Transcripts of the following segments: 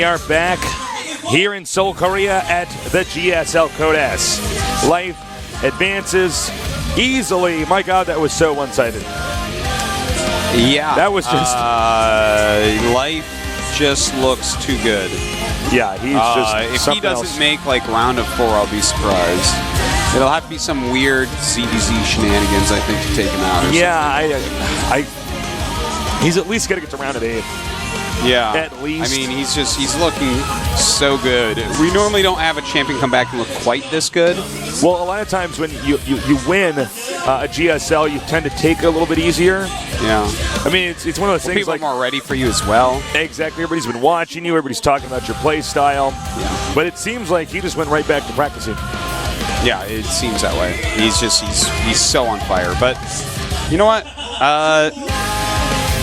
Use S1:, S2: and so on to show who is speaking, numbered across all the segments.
S1: are back here in Seoul, Korea at the GSL Code S. Life advances easily. My God, that was so one-sided.
S2: Yeah.
S1: That was just...
S2: Life just looks too good.
S1: Yeah, he's just
S2: if he doesn't make like round of 4, I'll be surprised. It'll have to be some weird ZVZ shenanigans, I think, to take him out.
S1: He's at least got to get to round of 8.
S2: Yeah.
S1: At least.
S2: I mean, he's looking so good. We normally don't have a champion come back and look quite this good.
S1: Well, a lot of times when you win a GSL, you tend to take it a little bit easier.
S2: Yeah.
S1: I mean, it's one of those things
S2: people
S1: like...
S2: are more ready for you as well.
S1: Exactly. Everybody's been watching you. Everybody's talking about your play style.
S2: Yeah.
S1: But it seems like he just went right back to practicing.
S2: Yeah, it seems that way. He's so on fire. But you know what?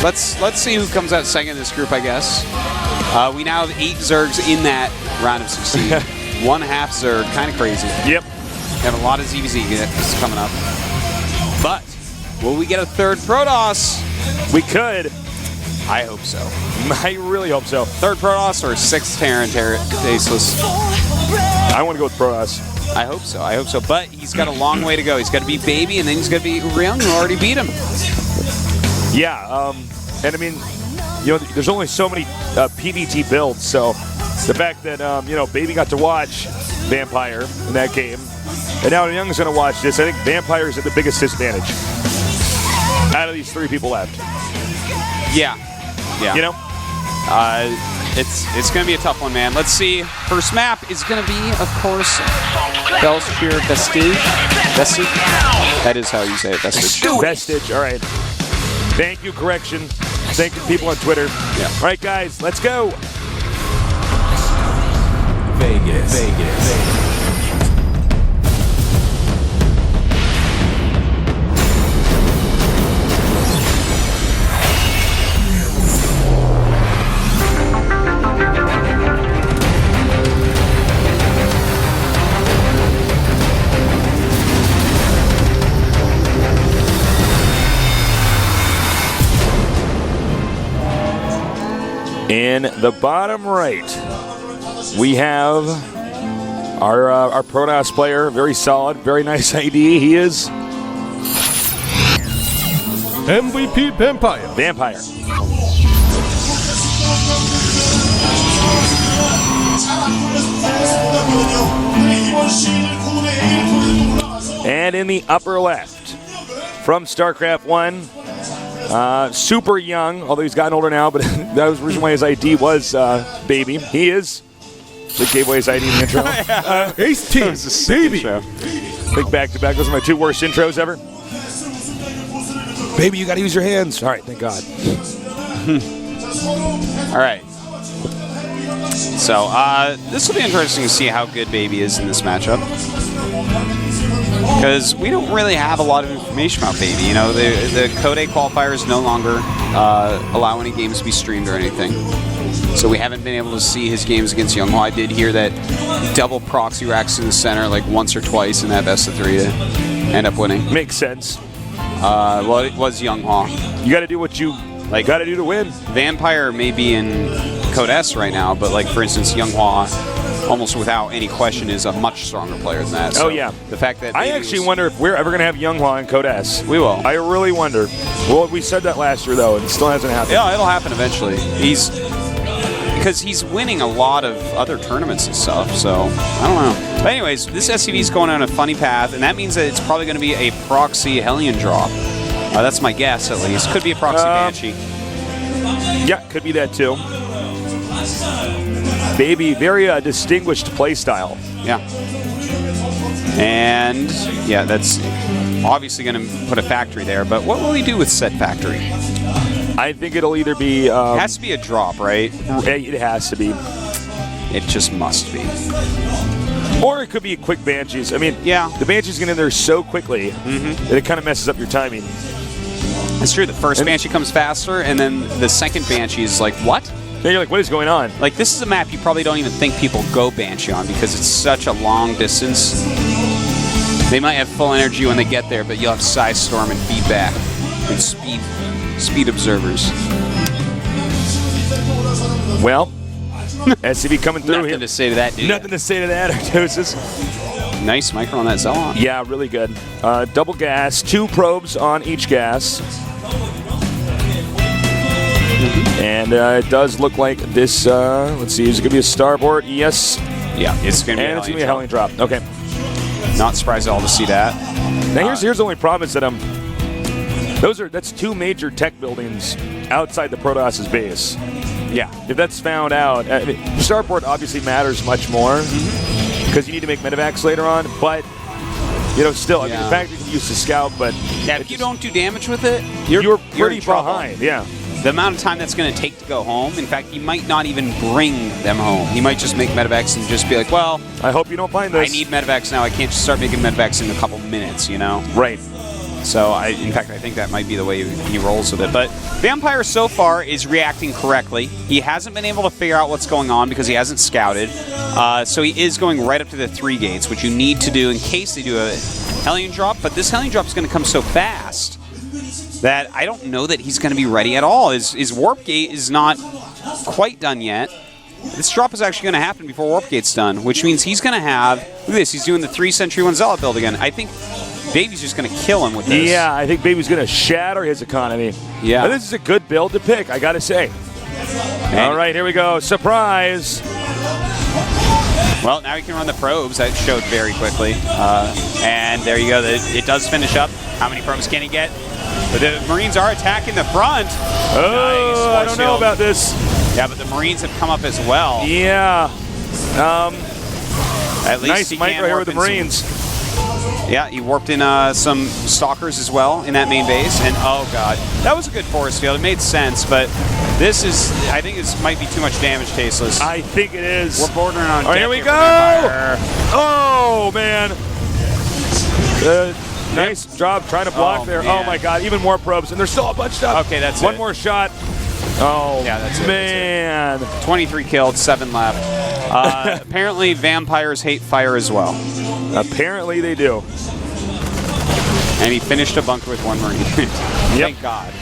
S2: Let's see who comes out second in this group, I guess. We now have 8 Zergs in that round of 16. 1/2 Zerg, kind of crazy.
S1: Yep.
S2: We have a lot of ZVZ coming up. But will we get a 3rd Protoss?
S1: We could.
S2: I hope so.
S1: I really hope so.
S2: 3rd Protoss or 6th Terran Aceless?
S1: I want to go with Protoss.
S2: I hope so. I hope so. But he's got a long way to go. He's got to beat Baby, and then he's got to beat Uriel, who already beat him.
S1: Yeah, and I mean, there's only so many PvT builds, so the fact that, Baby got to watch Vampire in that game, and now Young's going to watch this, I think Vampire is at the biggest disadvantage out of these 3 people left.
S2: Yeah. Yeah. It's going to be a tough one, man. Let's see. First map is going to be, of course, Belshire Vestige. Vestige? That is how you say it, Vestige.
S1: Vestige, all right. Thank you, correction. Thank you, people on Twitter. Yeah. All right, guys, let's go. Vegas. In the bottom right, we have our Protoss player, very solid, very nice ID. He is
S3: MVP Vampire.
S1: And in the upper left, from StarCraft 1, super young, although he's gotten older now, but that was the reason why his ID was Baby. He is. They gave away his ID in the intro.
S3: Ace Team, Baby.
S1: Big back-to-back. Those are my 2 worst intros ever. Baby, you got to use your hands. All right, thank God.
S2: All right. So this will be interesting to see how good Baby is in this matchup. Because we don't really have a lot of information about Baby. The Code A qualifiers no longer allow any games to be streamed or anything. So we haven't been able to see his games against Younghwa. I did hear that double proxy racks in the center like once or twice in that best of 3 to end up winning.
S1: Makes sense.
S2: Well, it was Younghwa.
S1: You got to do what you got to do to win.
S2: Vampire may be in Code S right now, but like for instance, Younghwa, almost without any question, is a much stronger player than that. So
S1: yeah.
S2: The fact that
S1: I actually wonder if we're ever going to have Younghwa in Code S.
S2: We will.
S1: I really wonder. Well, we said that last year, though, and it still hasn't happened.
S2: Yeah, it'll happen eventually. Because he's winning a lot of other tournaments and stuff, so I don't know. But anyways, this SCV is going on a funny path, and that means that it's probably going to be a proxy Hellion drop. That's my guess, at least. Could be a proxy Banshee.
S1: Yeah, could be that, too. Baby, very distinguished play style.
S2: Yeah. And, yeah, that's obviously going to put a factory there, but what will he do with said factory?
S1: I think it'll either be...
S2: it has to be a drop, right?
S1: It has to be.
S2: It just must be.
S1: Or it could be quick Banshees. I mean,
S2: yeah,
S1: the Banshees get in there so quickly that it kind of messes up your timing.
S2: It's true. The first Banshee comes faster, and then the second Banshee is like, what?
S1: Then you're like, what is going on?
S2: Like, this is a map you probably don't even think people go Banshee on because it's such a long distance. They might have full energy when they get there, but you'll have Psy Storm and feedback and speed observers.
S1: Well, SCV coming through
S2: Nothing
S1: here.
S2: to say to that, dude.
S1: Nothing to say to that, Arctosis.
S2: Nice micro on that Zelon.
S1: Yeah, really good. Double gas, 2 probes on each gas. And it does look like this, let's see, is it going to be a starboard? Yes.
S2: Yeah, it's going to be
S1: And it's going to be a Hellion drop. Okay.
S2: Not surprised at all to see that.
S1: Now here's the only problem is that that's 2 major tech buildings outside the Protoss's base.
S2: Yeah.
S1: If that's found out, the starport obviously matters much more because you need to make medevacs later on, but still, I mean, the fact that you can use the scout, but
S2: yeah, if you don't do damage with it,
S1: you're pretty
S2: in trouble.
S1: behind. Yeah.
S2: The amount of time that's going to take to go home, in fact, he might not even bring them home. He might just make medevacs and just be like, well,
S1: I hope you don't find this.
S2: I need medevacs now. I can't just start making medevacs in a couple minutes,
S1: Right.
S2: So, in fact, I think that might be the way he rolls with it. But Vampire so far is reacting correctly. He hasn't been able to figure out what's going on because he hasn't scouted. So he is going right up to the 3 gates, which you need to do in case they do a Hellion drop. But this Hellion drop is going to come so fast that I don't know that he's going to be ready at all. His Warp Gate is not quite done yet. This drop is actually going to happen before Warp Gate's done, which means he's going to have... Look at this. He's doing the 3 Century 1 Zealot build again. I think Baby's just going to kill him with this.
S1: Yeah, I think Baby's going to shatter his economy.
S2: Yeah.
S1: And this is a good build to pick, I got to say. All right, here we go. Surprise.
S2: Well, now he can run the probes. That showed very quickly. And there you go. It does finish up. How many probes can he get? But the Marines are attacking the front.
S1: Oh,
S2: nice.
S1: I don't know about this.
S2: Yeah, but the Marines have come up as well.
S1: Yeah.
S2: At least
S1: nice
S2: he
S1: micro
S2: can
S1: here
S2: warp
S1: with the
S2: in
S1: Marines.
S2: Yeah, he warped in some Stalkers as well in that main base. And, oh, God. That was a good force field. It made sense, but this is... I think this might be too much damage, Tasteless.
S1: I think it is.
S2: We're bordering on
S1: All right,
S2: death
S1: here we
S2: for
S1: go.
S2: Vampire.
S1: Oh, man. Nice job trying to block there.
S2: Man.
S1: Oh, my God. Even more probes. And there's still a bunch up.
S2: Okay, that's
S1: One
S2: it.
S1: more shot. Oh,
S2: Yeah, that's it,
S1: man.
S2: 23 killed, 7 left. Apparently, vampires hate fire as well.
S1: Apparently they do.
S2: And he finished a bunker with 1 Marine. Thank God.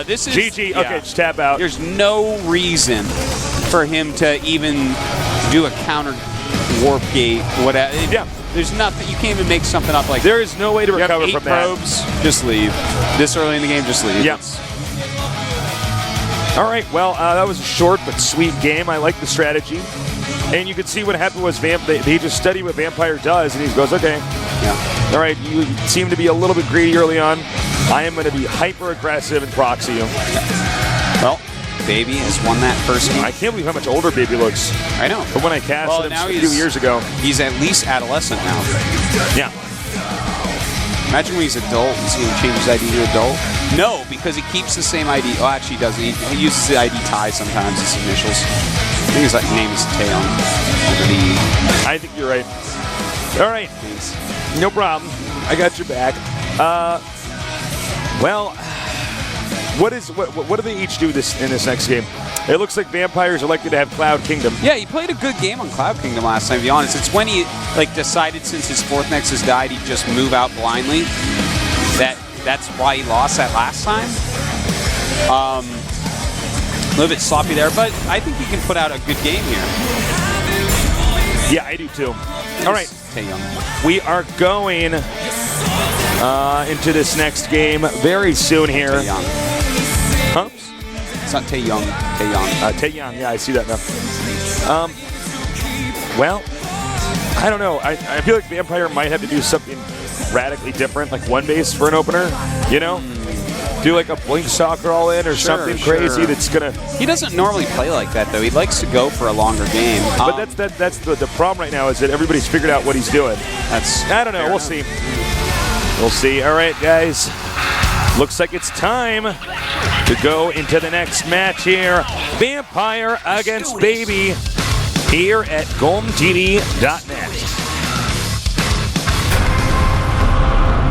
S2: This is...
S1: GG.
S2: yeah.
S1: Okay, just tap out.
S2: There's no reason for him to even do a counter warp gate, whatever.
S1: Yeah.
S2: There's nothing. You can't even make something up like
S1: There is no way to
S2: you have
S1: recover
S2: 8
S1: from that.
S2: probes, just leave. This early in the game, just leave.
S1: Yep. All right, well, that was a short but sweet game. I like the strategy. And you could see what happened was he just studied what Vampire does, and he goes, okay,
S2: Yeah.
S1: all right, you seem to be a little bit greedy early on. I am going to be hyper-aggressive and proxy you.
S2: Well, Baby has won that first game.
S1: I can't believe how much older Baby looks
S2: I know.
S1: from when I casted
S2: now
S1: him a few years ago.
S2: He's at least adolescent now.
S1: Yeah.
S2: Imagine when he's adult, he's going to change his ID to adult. No, because he keeps the same ID. Oh, actually, he doesn't. He uses the ID tie sometimes, his initials. I think his name is Taeyoung.
S1: I think you're right. All right. No problem. I got your back. Well, what do they each do in this next game? It looks like Vampires are likely to have Cloud Kingdom.
S2: Yeah, he played a good game on Cloud Kingdom last time, to be honest. It's when he decided since his 4th Nexus died, he'd just move out blindly. That's why he lost that last time. A little bit sloppy there, but I think he can put out a good game here.
S1: Yeah, I do too. All right.
S2: Taeyoung.
S1: We are going into this next game very soon here.
S2: Taeyoung.
S1: Huh?
S2: It's not Taeyoung. Taeyoung.
S1: Taeyoung, yeah, I see that now. Well, I don't know. I feel like Vampire might have to do something radically different, like 1 base for an opener, you know? Do like a Blink Stalker all in or something crazy that's going to...
S2: He doesn't normally play like that, though. He likes to go for a longer game.
S1: But that's the problem right now is that everybody's figured out what he's doing. I don't know. We'll see. We'll see. All right, guys. Looks like it's time to go into the next match here. Vampire against Baby here at GOMTV.net.